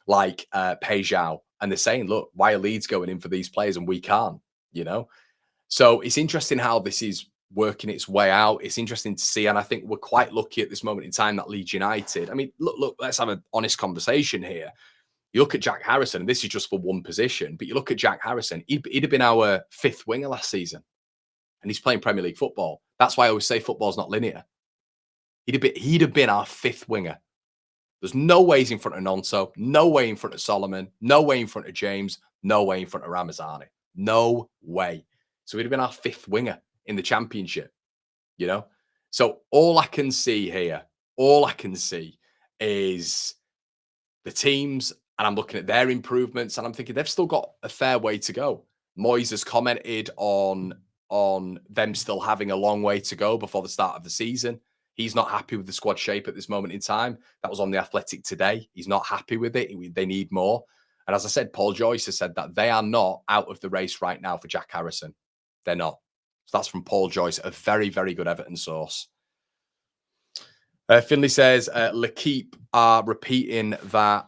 like Paixao. And they're saying, look, why are Leeds going in for these players and we can't, you know? So it's interesting how this is working its way out. It's interesting to see. And I think we're quite lucky at this moment in time that Leeds United, I mean, look, let's have an honest conversation here. You look at Jack Harrison, and this is just for one position, but you look at Jack Harrison, he'd have been our 5th winger last season, and he's playing Premier League football. That's why I always say football's not linear. He'd have been our 5th winger. There's no way he's in front of Nonso, no way in front of Solomon, no way in front of James, no way in front of Ramazani. No way. So he'd have been our 5th winger in the Championship, you know? So all I can see here, is the teams, and I'm looking at their improvements, and I'm thinking they've still got a fair way to go. Moyes has commented on them still having a long way to go before the start of the season. He's not happy with the squad shape at this moment in time. That was on The Athletic today. He's not happy with it. They need more. And as I said, Paul Joyce has said that they are not out of the race right now for Jack Harrison. They're not. So that's from Paul Joyce, a very, very good Everton source. Finley says, L'Equipe are repeating that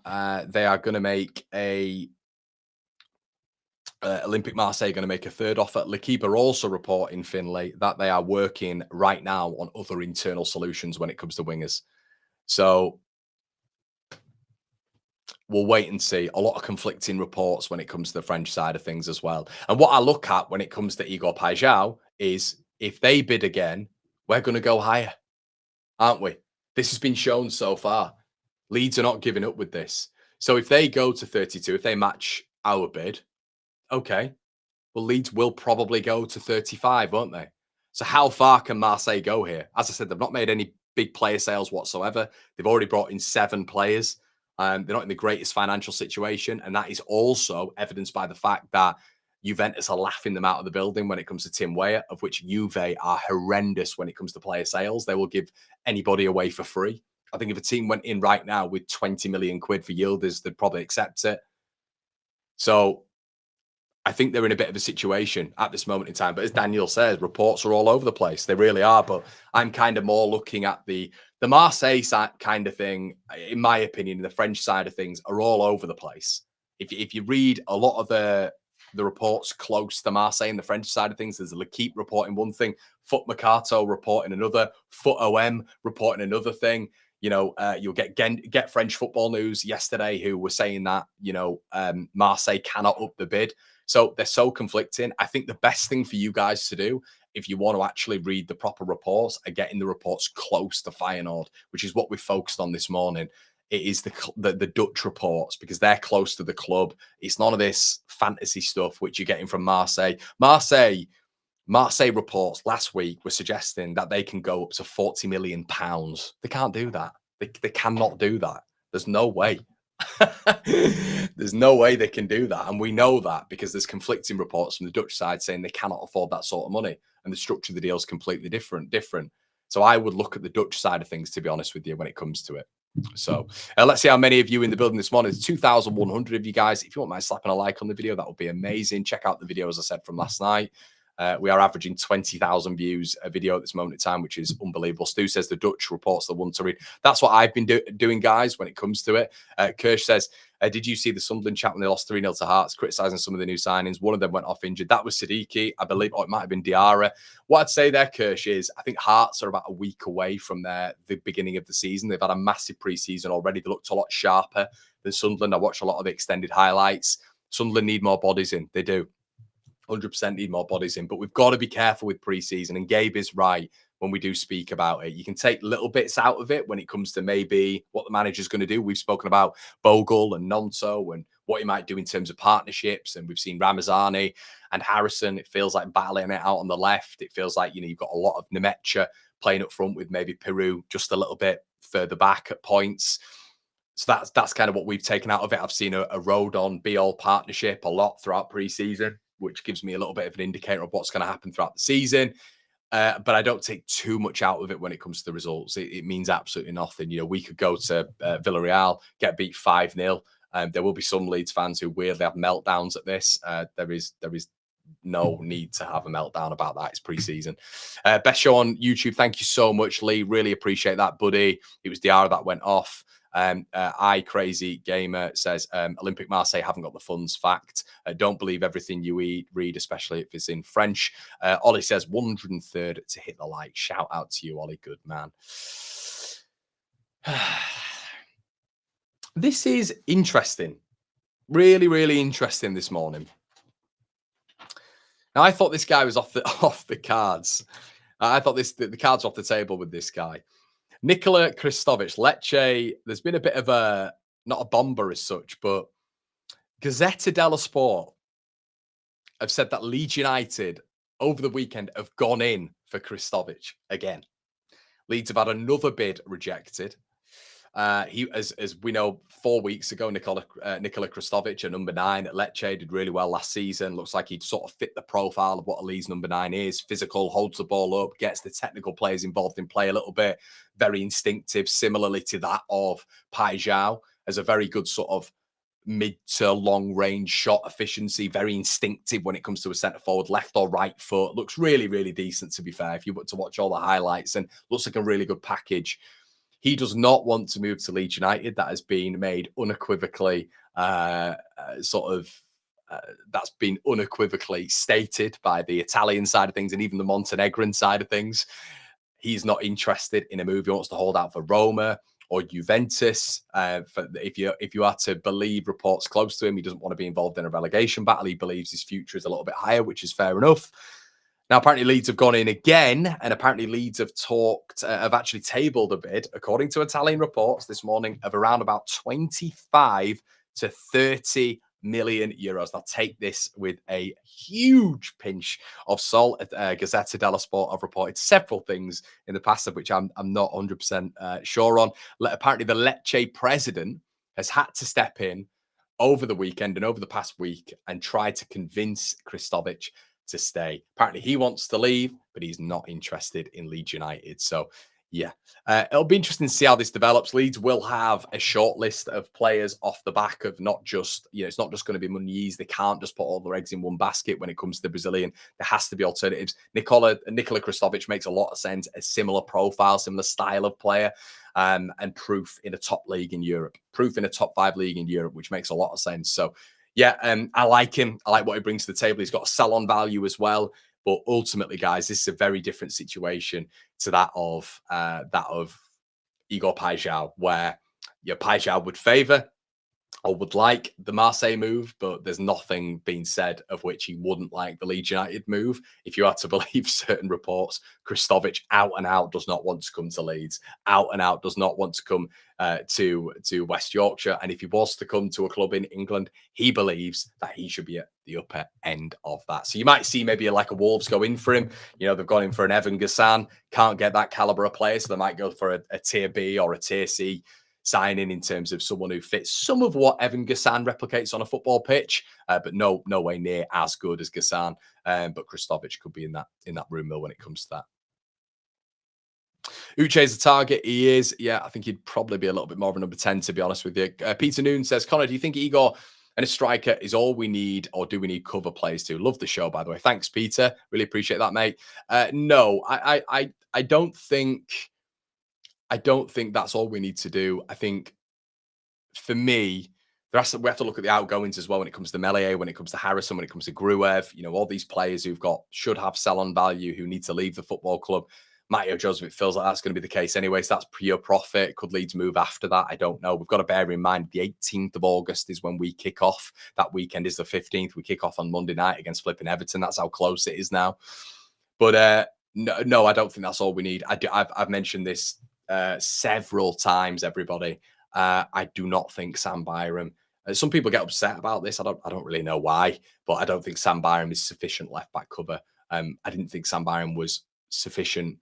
they are going to make Olympique Marseille going to make a 3rd offer. L'Equipe are also reporting, Finlay, that they are working right now on other internal solutions when it comes to wingers. So we'll wait and see. A lot of conflicting reports when it comes to the French side of things as well. And what I look at when it comes to Igor Paixao is if they bid again, we're going to go higher, aren't we? This has been shown so far. Leeds are not giving up with this. So if they go to 32, if they match our bid, okay, well, Leeds will probably go to 35, won't they? So how far can Marseille go here? As I said, they've not made any big player sales whatsoever. They've already brought in 7 players. They're not in the greatest financial situation. And that is also evidenced by the fact that Juventus are laughing them out of the building when it comes to Tim Weah, of which Juve are horrendous when it comes to player sales. They will give anybody away for free. I think if a team went in right now with 20 million quid for Yildiz, they'd probably accept it. So I think they're in a bit of a situation at this moment in time. But as Daniel says, reports are all over the place. They really are. But I'm kind of more looking at the Marseille side kind of thing, in my opinion, the French side of things are all over the place. If you read a lot of the reports close to Marseille and the French side of things, there's a L'Equipe reporting one thing, Foot Mercato reporting another, Foot OM reporting another thing. You know, you'll get French Football News yesterday who were saying that, Marseille cannot up the bid. So they're so conflicting. I think the best thing for you guys to do, if you want to actually read the proper reports, are getting the reports close to Feyenoord, which is what we focused on this morning. It is the Dutch reports because they're close to the club. It's none of this fantasy stuff which you're getting from Marseille. Marseille reports last week were suggesting that they can go up to £40 million. They can't do that. They cannot do that. There's no way. There's no way they can do that. And we know that because there's conflicting reports from the Dutch side saying they cannot afford that sort of money. And the structure of the deal is completely different. So I would look at the Dutch side of things, to be honest with you, when it comes to it. So let's see how many of you in the building this morning. It's 2,100 of you guys. If you won't mind slapping a like on the video, that would be amazing. Check out the video, as I said, from last night. We are averaging 20,000 views a video at this moment in time, which is unbelievable. Stu says the Dutch reports the one to read. That's what I've been doing, guys, when it comes to it. Kirsch says, did you see the Sunderland chat when they lost 3-0 to Hearts, criticising some of the new signings? One of them went off injured. That was Siddiqui, I believe, or it might have been Diarra. What I'd say there, Kirsch, is I think Hearts are about a week away from the beginning of the season. They've had a massive pre-season already. They looked a lot sharper than Sunderland. I watched a lot of the extended highlights. Sunderland need more bodies in. They do. 100% need more bodies in, but we've got to be careful with pre-season. And Gabe is right when we do speak about it. You can take little bits out of it when it comes to maybe what the manager's going to do. We've spoken about Bogle and Nonso and what he might do in terms of partnerships. And we've seen Ramazani and Harrison. It feels like battling it out on the left. It feels like, you've got a lot of Nemecha playing up front with maybe Peru just a little bit further back at points. So that's kind of what we've taken out of it. I've seen a Rodon Biol partnership a lot throughout pre-season, which gives me a little bit of an indicator of what's going to happen throughout the season. But I don't take too much out of it when it comes to the results. It means absolutely nothing. We could go to Villarreal, get beat 5-0. There will be some Leeds fans who weirdly have meltdowns at this. There is no need to have a meltdown about that. It's pre-season. Best show on YouTube. Thank you so much, Lee. Really appreciate that, buddy. It was Diarra that went off. Crazy Gamer says Olympique Marseille haven't got the funds. Fact. Don't believe everything you read, especially if it's in French. Ollie says 103rd to hit the like. Shout out to you, Ollie. Good man. This is interesting. Really, really interesting this morning. Now, I thought this guy was off the cards. I thought the cards off the table with this guy. Nicola Krstovic, Lecce. There's been a bit of not a bomber as such, but Gazzetta dello Sport have said that Leeds United over the weekend have gone in for Krstovic again. Leeds have had another bid rejected. He, as we know, 4 weeks ago, Nicola Krstovic, a number 9 at Lecce, did really well last season. Looks like he'd sort of fit the profile of what a Leeds number 9 is. Physical, holds the ball up, gets the technical players involved in play a little bit. Very instinctive, similarly to that of Paixao, as a very good sort of mid to long range shot efficiency, very instinctive when it comes to a centre forward, left or right foot. Looks really, really decent, to be fair, if you were to watch all the highlights, and looks like a really good package. He does not want to move to Leeds United. That has been made unequivocally, that's been unequivocally stated by the Italian side of things and even the Montenegrin side of things. He's not interested in a move. He wants to hold out for Roma or Juventus. If you are to believe reports close to him, he doesn't want to be involved in a relegation battle. He believes his future is a little bit higher, which is fair enough. Now, apparently Leeds have gone in again, and apparently Leeds have have actually tabled a bid, according to Italian reports this morning, of around about 25 to 30 million euros. Now, take this with a huge pinch of salt. Gazzetta dello Sport have reported several things in the past of which I'm not 100% sure on. Apparently, the Lecce president has had to step in over the weekend and over the past week and try to convince Krstovic to stay. Apparently, he wants to leave, but he's not interested in Leeds United. So, yeah, it'll be interesting to see how this develops. Leeds will have a short list of players off the back of not just, it's not just going to be Muniz. They can't just put all their eggs in one basket when it comes to the Brazilian. There has to be alternatives. Nicola Krstovic makes a lot of sense. A similar profile, similar style of player. And proof in a top league in Europe, proof in a top 5 league in Europe, which makes a lot of sense. So, yeah, I like him. I like what he brings to the table. He's got a sell-on value as well. But ultimately, guys, this is a very different situation to that of Igor Paixao, where your Paixao would favour or would like the Marseille move, but there's nothing being said of which he wouldn't like the Leeds United move. If you had to believe certain reports, Krstovic out and out does not want to come to Leeds, out and out does not want to come to West Yorkshire. And if he was to come to a club in England, he believes that he should be at the upper end of that. So you might see maybe like a Wolves go in for him. They've gone in for an Evan Gassan, can't get that caliber of player, so they might go for a tier B or a tier C signing in terms of someone who fits some of what Evan Gassan replicates on a football pitch, but no way near as good as Gassan. But Krstovic could be in that room mill when it comes to that. Uche's a target. He is. Yeah, I think he'd probably be a little bit more of a number 10, to be honest with you. Peter Noon says, Connor, do you think Igor and a striker is all we need, or do we need cover players too? Love the show, by the way. Thanks, Peter. Really appreciate that, mate. No, I don't think that's all we need to do. I think for me, we have to look at the outgoings as well when it comes to Meslier, when it comes to Harrison, when it comes to Gruev, all these players should have sell-on value, who need to leave the football club. Matteo Joseph, it feels like that's going to be the case anyway, so that's pure profit. Could Leeds move after that? I don't know. We've got to bear in mind the 18th of August is when we kick off. That weekend is the 15th. We kick off on Monday night against flipping Everton. That's how close it is now. But no, I don't think that's all we need. I've mentioned this several times, everybody. I do not think Sam Byram. Some people get upset about this. I don't really know why, but I don't think Sam Byram is sufficient left back cover. I didn't think Sam Byram was sufficient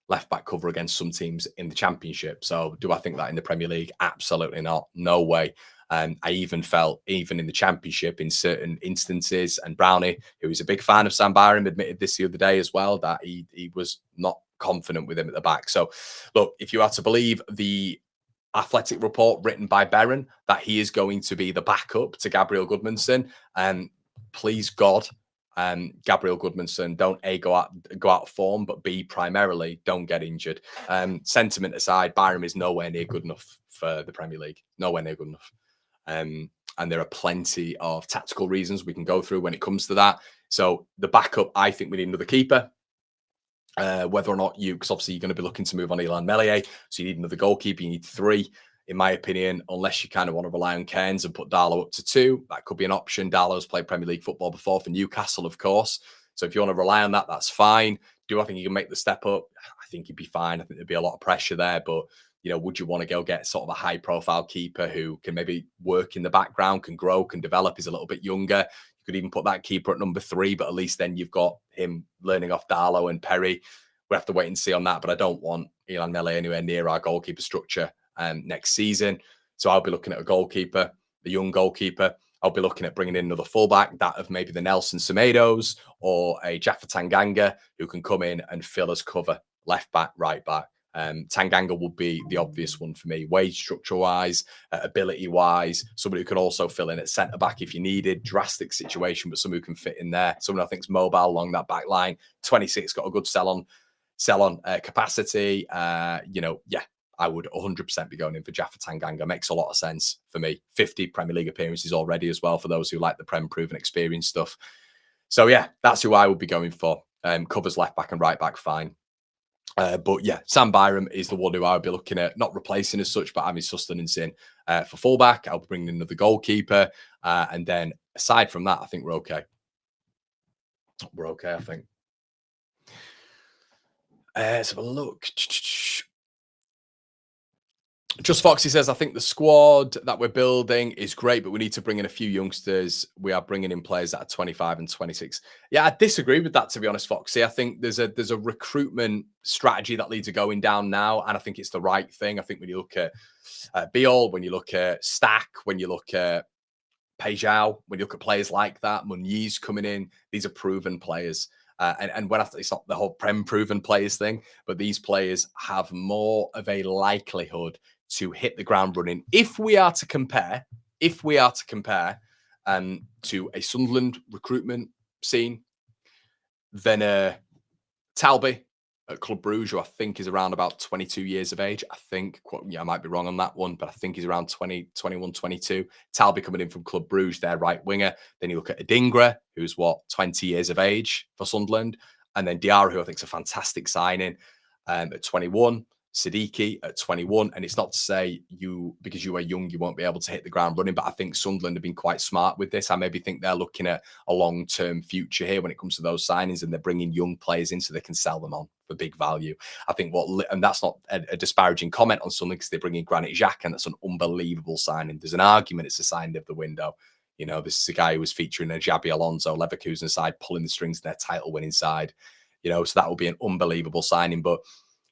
left back cover against some teams in the Championship. So do I think that in the Premier League? Absolutely not. No way. I even felt, even in the Championship, in certain instances, and Brownie, who is a big fan of Sam Byram, admitted this the other day as well, that he was not confident with him at the back. So look, if you are to believe the Athletic report written by Berren that he is going to be the backup to Gabriel Goodmanson, and please God, Gabriel Goodmanson don't go out of form, but B, primarily don't get injured. Sentiment aside, Byram is nowhere near good enough for the Premier League. Nowhere near good enough. And there are plenty of tactical reasons we can go through when it comes to that. So the backup, I think we need another keeper. Whether or not because obviously you're going to be looking to move on Illan Meslier, so you need another goalkeeper. You need 3. in my opinion, unless you kind of want to rely on Cairns and put Darlow up to 2, that could be an option. Darlow's played Premier League football before for Newcastle, of course. So if you want to rely on that, that's fine. Do I think he can make the step up? I think he'd be fine. I think there'd be a lot of pressure there. But, would you want to go get sort of a high-profile keeper who can maybe work in the background, can grow, can develop, is a little bit younger? You could even put that keeper at number 3, but at least then you've got him learning off Darlow and Perry. We have to wait and see on that, but I don't want Illan Meslier anywhere near our goalkeeper structure next season. So I'll be looking at a goalkeeper, the young goalkeeper. I'll be looking at bringing in another fullback, that of maybe the Nelson Semedos or a Jaffa Tanganga, who can come in and fill as cover, left back, right back. Tanganga would be the obvious one for me, wage structure-wise, ability-wise, somebody who could also fill in at centre-back if you needed, drastic situation, but someone who can fit in there. Someone I think's mobile along that back line, 26, got a good sell-on capacity. I would 100% be going in for Jaffa Tanganga. Makes a lot of sense for me. 50 Premier League appearances already as well for those who like the Prem proven experience stuff. So yeah, that's who I would be going for. Covers left back and right back, fine. But yeah, Sam Byram is the one who I would be looking at, not replacing as such, but having sustenance in for fullback. I'll bring in another goalkeeper. And then aside from that, I think we're okay. We're okay, I think. Let's have a look. Just Foxy says, I think the squad that we're building is great, but we need to bring in a few youngsters. We are bringing in players that are 25 and 26. Yeah, I disagree with that, to be honest, Foxy. I think there's a recruitment strategy that Leeds are going down now, and I think it's the right thing. I think when you look at Biol, when you look at Stack, when you look at Paixao, when you look at players like that, Muniz coming in, these are proven players. And when it's not the whole Prem proven players thing, but these players have more of a likelihood to hit the ground running. If we are to compare to a Sunderland recruitment scene, then Talby at Club Bruges, who I think is around about 22 years of age. I think, I might be wrong on that one, but I think he's around 20, 21, 22. Talby coming in from Club Bruges, their right winger. Then you look at Adingra, who's 20 years of age for Sunderland. And then Diarra, who I think is a fantastic signing at 21. Siddiqui at 21. And it's not to say because you are young, you won't be able to hit the ground running, but I think Sunderland have been quite smart with this. I maybe think they're looking at a long-term future here when it comes to those signings, and they're bringing young players in so they can sell them on for big value. I think and that's not a disparaging comment on Sunderland, because they bring in Granit Xhaka, and that's an unbelievable signing. There's an argument it's a signing of the window. This is a guy who was featuring a Xabi Alonso Leverkusen side, pulling the strings of their title-winning side. So that will be an unbelievable signing. But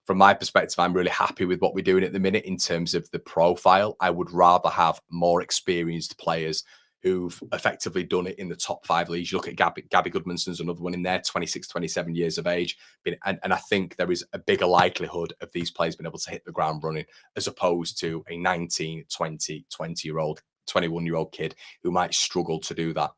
from my perspective, I'm really happy with what we're doing at the minute in terms of the profile. I would rather have more experienced players who've effectively done it in the top 5 leagues. You look at Gabby Goodmanson's another one in there, 26, 27 years of age. And I think there is a bigger likelihood of these players being able to hit the ground running as opposed to a 19, 20, 20-year-old, 21-year-old kid who might struggle to do that,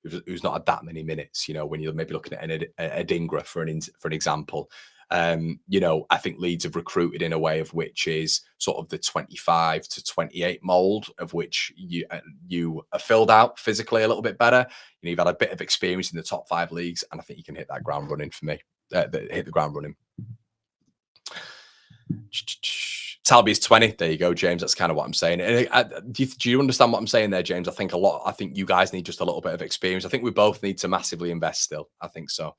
who's not had that many minutes, when you're maybe looking at a Dingra for an example. I think Leeds have recruited in a way of which is sort of the 25 to 28 mold, of which you are filled out physically a little bit better. You've had a bit of experience in the top 5 leagues, and I think you can hit that ground running for me. Hit the ground running. Talby is 20. There you go, James. That's kind of what I'm saying. And do you understand what I'm saying there, James? I think you guys need just a little bit of experience. I think we both need to massively invest still. I think so.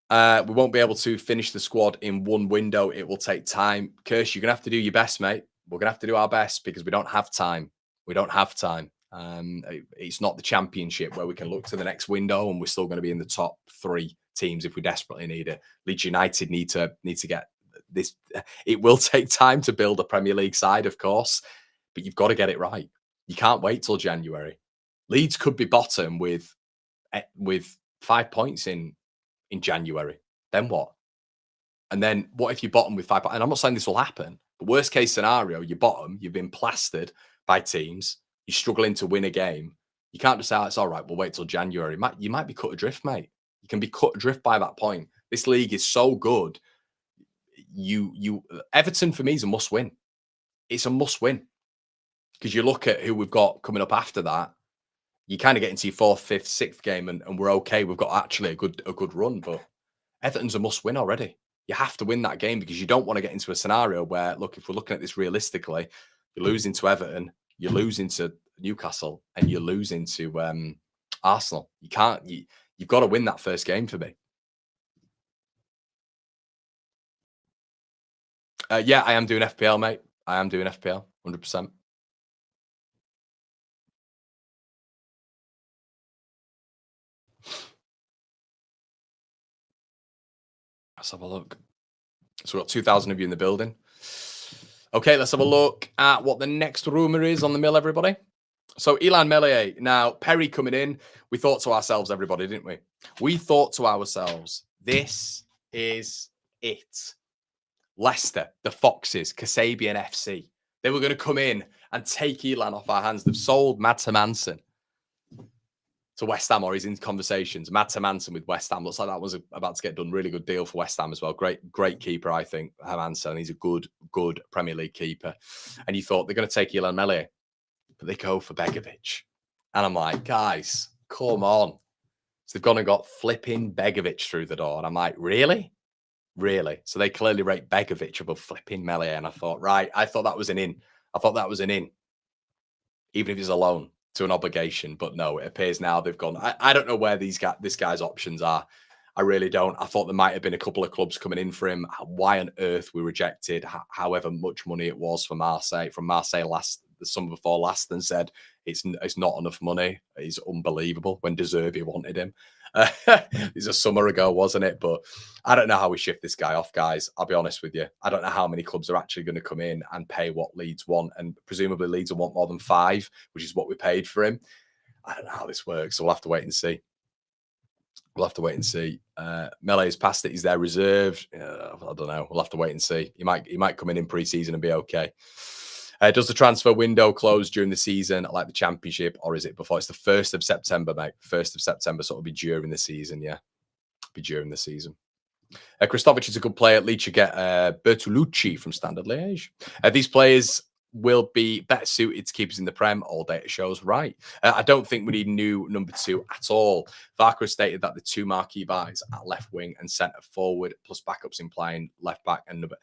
We won't be able to finish the squad in one window. It will take time. Kirsch, you're going to have to do your best, mate. We're going to have to do our best because we don't have time. It's not the Championship where we can look to the next window and we're still going to be in the top 3 teams if we desperately need it. Leeds United need to get this. It will take time to build a Premier League side, of course, but you've got to get it right. You can't wait till January. Leeds could be bottom with 5 points in January. Then what? And then what if you bottom with 5 points? And I'm not saying this will happen, but worst case scenario, you bottom, you've been plastered by teams, you're struggling to win a game. You can't just say, it's all right, we'll wait till January. You might be cut adrift, mate. You can be cut adrift by that point. This league is so good. Everton for me is a must win. It's a must win. Because you look at who we've got coming up after that, you kind of get into your 4th, 5th, 6th game and we're okay. We've got actually a good run, but Everton's a must win already. You have to win that game because you don't want to get into a scenario where, look, if we're looking at this realistically, you're losing to Everton, you're losing to Newcastle, and you're losing to Arsenal. You can't. You've got to win that first game for me. Yeah, I am doing FPL, mate. I am doing FPL, 100%. Let's have a look. So we've got 2,000 of you in the building. Okay, let's have a look at what the next rumour is on the mill, everybody. So Illan Meslier. Now, Perry coming in. We thought to ourselves, everybody, didn't we? We thought to ourselves, this is it. Leicester, the Foxes, Kasabian FC. They were going to come in and take Illan off our hands. They've sold Mads Hermansen to West Ham, or he's in conversations. Mads Hermansen with West Ham. Looks like that was about to get done. Really good deal for West Ham as well. Great keeper, I think, Hermansen. He's a good Premier League keeper. And you thought they're going to take Illan Meslier, but they go for Begovic. And I'm like, guys, come on. So they've gone and got flipping Begovic through the door. And I'm like, really? Really? So they clearly rate Begovic above flipping Meslier. And I thought, right, I thought that was an in. Even if he's a loan to an obligation. But no, it appears now they've gone. I don't know where this guy's options are. I really don't. I thought there might have been a couple of clubs coming in for him. Why on earth we rejected however much money it was for Marseille, from Marseille the summer before last, and said it's not enough money. It's unbelievable when De Zerbi wanted him. It's a summer ago, wasn't it? But I don't know how we shift this guy off, guys. I'll be honest with you. I don't know how many clubs are actually going to come in and pay what Leeds want. And presumably Leeds will want more than 5, which is what we paid for him. I don't know how this works. So we'll have to wait and see. Mele's past it. He's there reserved. I don't know. We'll have to wait and see. He might come in pre-season and be okay. Does the transfer window close during the season like the Championship, or is it before? It's the 1st of September, mate. 1st of September, so it'll be during the season, yeah. Be during the season. Krstovic is a good player. Leeds should get Bertolucci from Standard Liège. These players will be better suited to keep us in the Prem. All data shows right. I don't think we need new number 2 at all. Varka stated that the 2 marquee buys at left wing and centre forward, plus backups implying left back and number.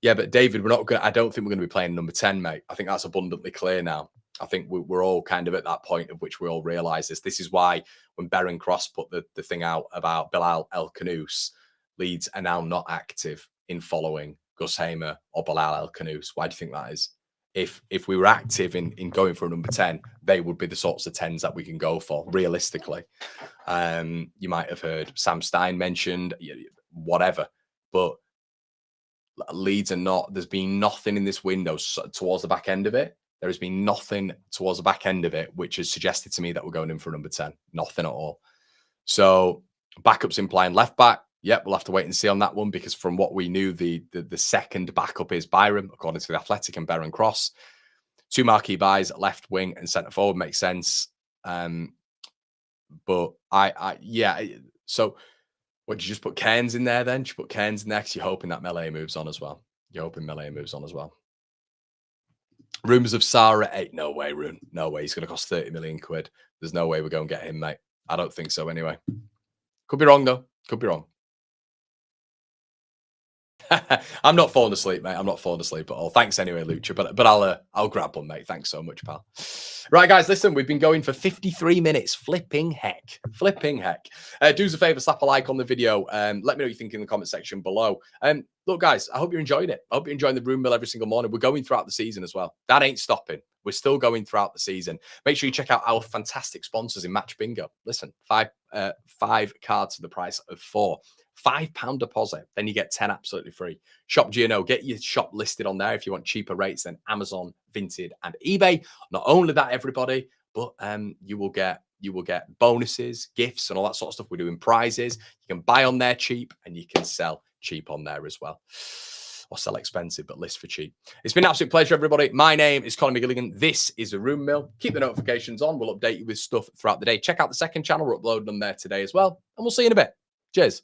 Yeah, but David, I don't think we're going to be playing number 10, mate. I think that's abundantly clear now. I think we're all kind of at that point of which we all realise this. This is why when Beren Cross put the thing out about Bilal El Khanous, Leeds are now not active in following Gus Hamer or Bilal El Khanous. Why do you think that is? If we were active in going for a number 10, they would be the sorts of 10s that we can go for, realistically. You might have heard Sam Stein mentioned, whatever. But Leeds are not, there's been nothing in this window towards the back end of it. There has been nothing towards the back end of it, which has suggested to me that we're going in for a number 10. Nothing at all. So backups implying left back. Yep, we'll have to wait and see on that one, because from what we knew, the second backup is Byram, according to the Athletic, and Beren Cross. 2 marquee buys at left wing and centre forward makes sense. But yeah. So what, did you just put Cairns in there then? Did you put Cairns in there because you're hoping that Meslier moves on as well? You're hoping Meslier moves on as well. Rumours of Sarah at 8. No way, Rune. No way. He's going to cost 30 million quid. There's no way we're going to get him, mate. I don't think so anyway. Could be wrong, though. Could be wrong. I'm not falling asleep, mate. I'm not falling asleep at all. Thanks anyway, Lucha. But I'll grab one, mate. Thanks so much, pal. Right, guys, listen, we've been going for 53 minutes. Flipping heck. Do us a favour, slap a like on the video. Let me know what you think in the comment section below. Look, guys, I hope you're enjoying it. I hope you're enjoying the Room Mill every single morning. We're going throughout the season as well. That ain't stopping. We're still going throughout the season. Make sure you check out our fantastic sponsors in Match Bingo. Listen, 5 cards for the price of 4. £5 deposit, then you get 10 absolutely free. Shop GNO, get your shop listed on there if you want cheaper rates than Amazon, Vinted, and eBay. Not only that, everybody, but you will get bonuses, gifts, and all that sort of stuff. We're doing prizes. You can buy on there cheap, and you can sell cheap on there as well. Or sell expensive, but list for cheap. It's been an absolute pleasure, everybody. My name is Conor McGilligan. This is a Room Mill. Keep the notifications on. We'll update you with stuff throughout the day. Check out the second channel. We're uploading them there today as well. And we'll see you in a bit. Cheers.